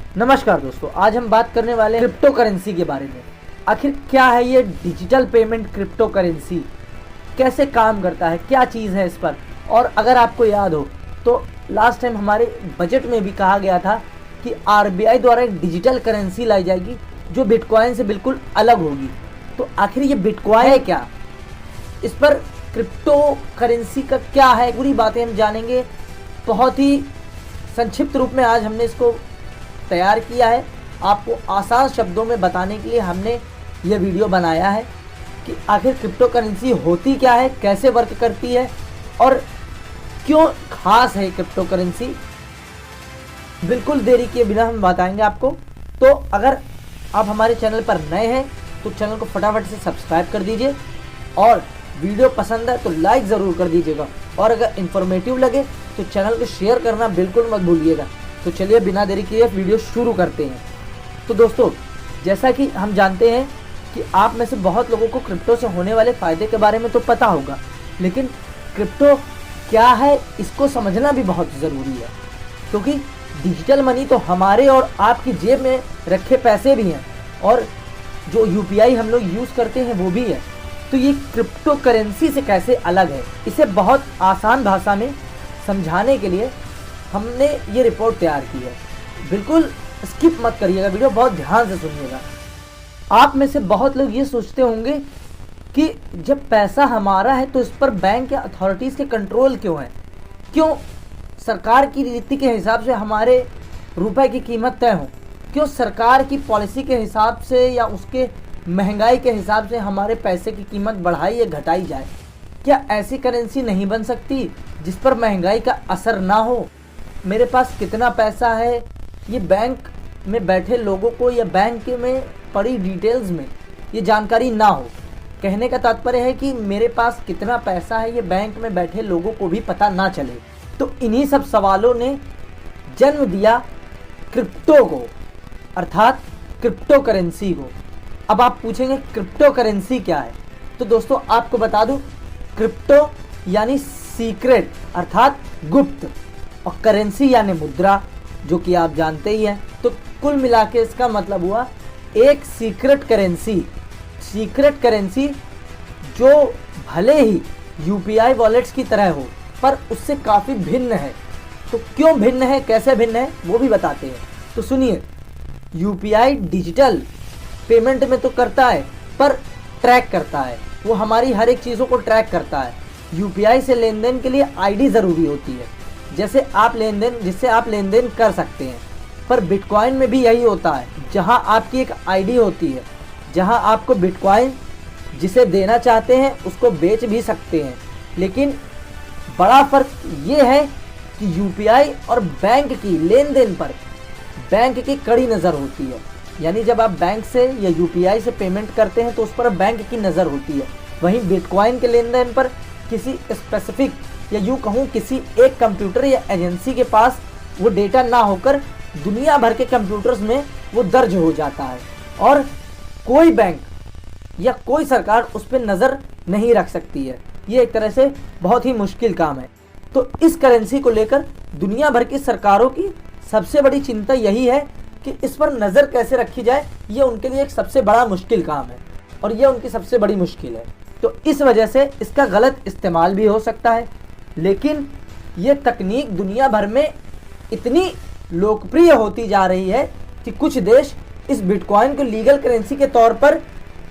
नमस्कार दोस्तों, आज हम बात करने वाले हैं क्रिप्टो करेंसी के बारे में। आखिर क्या है ये डिजिटल पेमेंट क्रिप्टो करेंसी, कैसे काम करता है, क्या चीज़ है इस पर। और अगर आपको याद हो तो लास्ट टाइम हमारे बजट में भी कहा गया था कि आरबीआई द्वारा एक डिजिटल करेंसी लाई जाएगी जो बिटकॉइन से बिल्कुल अलग होगी। तो आखिर ये बिटकॉइन है क्या, इस पर क्रिप्टो करेंसी का क्या है, पूरी बातें हम जानेंगे। बहुत ही संक्षिप्त रूप में आज हमने इसको तैयार किया है, आपको आसान शब्दों में बताने के लिए हमने ये वीडियो बनाया है कि आखिर क्रिप्टो करेंसी होती क्या है, कैसे वर्क करती है और क्यों खास है क्रिप्टो करेंसी। बिल्कुल देरी किए बिना हम बताएंगे आपको। तो अगर आप हमारे चैनल पर नए हैं तो चैनल को फटाफट से सब्सक्राइब कर दीजिए और वीडियो पसंद है तो लाइक ज़रूर कर दीजिएगा, और अगर इन्फॉर्मेटिव लगे तो चैनल को शेयर करना बिल्कुल मत भूलिएगा। तो चलिए बिना देरी किए वीडियो शुरू करते हैं। तो दोस्तों, जैसा कि हम जानते हैं कि आप में से बहुत लोगों को क्रिप्टो से होने वाले फ़ायदे के बारे में तो पता होगा, लेकिन क्रिप्टो क्या है इसको समझना भी बहुत ज़रूरी है, क्योंकि डिजिटल मनी तो हमारे और आपकी जेब में रखे पैसे भी हैं और जो यूपीआई हम लोग यूज़ करते हैं वो भी है। तो ये क्रिप्टो करेंसी से कैसे अलग है, इसे बहुत आसान भाषा में समझाने के लिए हमने ये रिपोर्ट तैयार की है। बिल्कुल स्किप मत करिएगा, वीडियो बहुत ध्यान से सुनिएगा। आप में से बहुत लोग ये सोचते होंगे कि जब पैसा हमारा है तो इस पर बैंक या अथॉरिटीज़ के कंट्रोल क्यों है, क्यों सरकार की नीति के हिसाब से हमारे रुपए की कीमत तय हो, क्यों सरकार की पॉलिसी के हिसाब से या उसके महंगाई के हिसाब से हमारे पैसे की कीमत बढ़ाई या घटाई जाए। क्या ऐसी करेंसी नहीं बन सकती जिस पर महंगाई का असर ना हो। मेरे पास कितना पैसा है ये बैंक में बैठे लोगों को या बैंक में पड़ी डिटेल्स में ये जानकारी ना हो। कहने का तात्पर्य है कि मेरे पास कितना पैसा है ये बैंक में बैठे लोगों को भी पता ना चले। तो इन्हीं सब सवालों ने जन्म दिया क्रिप्टो को, अर्थात क्रिप्टो करेंसी को। अब आप पूछेंगे क्रिप्टो करेंसी क्या है, तो दोस्तों आपको बता दूं, क्रिप्टो यानी सीक्रेट अर्थात गुप्त, और करेंसी यानी मुद्रा, जो कि आप जानते ही हैं। तो कुल मिला के इसका मतलब हुआ एक सीक्रेट करेंसी। सीक्रेट करेंसी जो भले ही यूपीआई वॉलेट्स की तरह हो पर उससे काफ़ी भिन्न है। तो क्यों भिन्न है, कैसे भिन्न है, वो भी बताते हैं। तो सुनिए, यूपीआई डिजिटल पेमेंट में तो करता है पर ट्रैक करता है, वो हमारी हर एक चीज़ों को ट्रैक करता है। यूपीआई से लेन देन के लिए आईडी ज़रूरी होती है, जिससे आप लेन देन कर सकते हैं। पर बिटकॉइन में भी यही होता है, जहां आपकी एक आईडी होती है, जहां आपको बिटकॉइन जिसे देना चाहते हैं उसको बेच भी सकते हैं। लेकिन बड़ा फ़र्क ये है कि यूपीआई और बैंक की लेन देन पर बैंक की कड़ी नज़र होती है। यानी जब आप बैंक से या यूपीआई से पेमेंट करते हैं तो उस पर बैंक की नज़र होती है। वहीं बिटकॉइन के लेन देन पर किसी स्पेसिफिक या यूँ कहूँ किसी एक कंप्यूटर या एजेंसी के पास वो डेटा ना होकर दुनिया भर के कंप्यूटर्स में वो दर्ज हो जाता है और कोई बैंक या कोई सरकार उस पर नज़र नहीं रख सकती है। ये एक तरह से बहुत ही मुश्किल काम है। तो इस करेंसी को लेकर दुनिया भर की सरकारों की सबसे बड़ी चिंता यही है कि इस पर नज़र कैसे रखी जाए। ये उनके लिए एक सबसे बड़ा मुश्किल काम है और ये उनकी सबसे बड़ी मुश्किल है। तो इस वजह से इसका गलत इस्तेमाल भी हो सकता है। लेकिन ये तकनीक दुनिया भर में इतनी लोकप्रिय होती जा रही है कि कुछ देश इस बिटकॉइन को लीगल करेंसी के तौर पर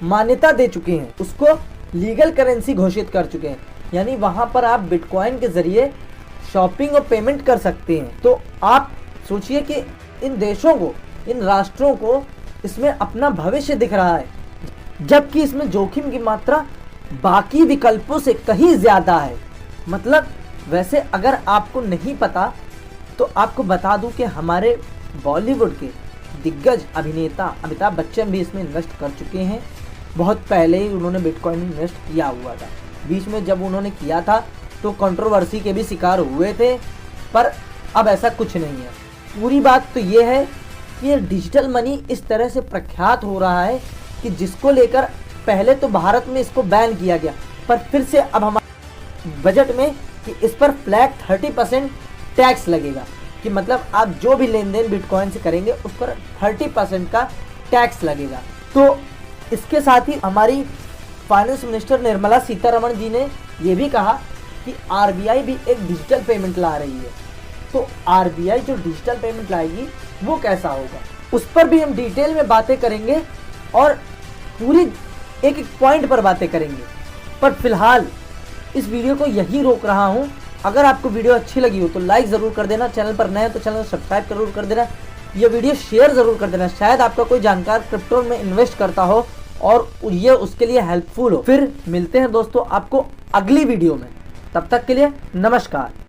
मान्यता दे चुके हैं, उसको लीगल करेंसी घोषित कर चुके हैं। यानी वहाँ पर आप बिटकॉइन के ज़रिए शॉपिंग और पेमेंट कर सकते हैं। तो आप सोचिए कि इन देशों को, इन राष्ट्रों को इसमें अपना भविष्य दिख रहा है, जबकि इसमें जोखिम की मात्रा बाकी विकल्पों से कहीं ज़्यादा है। मतलब वैसे अगर आपको नहीं पता तो आपको बता दूं कि हमारे बॉलीवुड के दिग्गज अभिनेता अमिताभ बच्चन भी इसमें इन्वेस्ट कर चुके हैं। बहुत पहले ही उन्होंने बिटकॉइन में इन्वेस्ट किया हुआ था। बीच में जब उन्होंने किया था तो कंट्रोवर्सी के भी शिकार हुए थे, पर अब ऐसा कुछ नहीं है। पूरी बात तो ये है कि ये डिजिटल मनी इस तरह से प्रख्यात हो रहा है कि जिसको लेकर पहले तो भारत में इसको बैन किया गया, पर फिर से अब हमारे बजट में कि इस पर फ्लैट 30% टैक्स लगेगा, कि मतलब आप जो भी लेन देन बिटकॉइन से करेंगे उस पर 30% का टैक्स लगेगा। तो इसके साथ ही हमारी फाइनेंस मिनिस्टर निर्मला सीतारमण जी ने ये भी कहा कि आरबीआई भी एक डिजिटल पेमेंट ला रही है। तो आरबीआई जो डिजिटल पेमेंट लाएगी वो कैसा होगा, उस पर भी हम डिटेल में बातें करेंगे और पूरी एक एक पॉइंट पर बातें करेंगे। पर फिलहाल इस वीडियो को यही रोक रहा हूँ। अगर आपको वीडियो अच्छी लगी हो तो लाइक ज़रूर कर देना, चैनल पर नए हो तो चैनल को सब्सक्राइब जरूर कर देना, ये वीडियो शेयर ज़रूर कर देना। शायद आपका कोई जानकार क्रिप्टो में इन्वेस्ट करता हो और ये उसके लिए हेल्पफुल हो। फिर मिलते हैं दोस्तों आपको अगली वीडियो में, तब तक के लिए नमस्कार।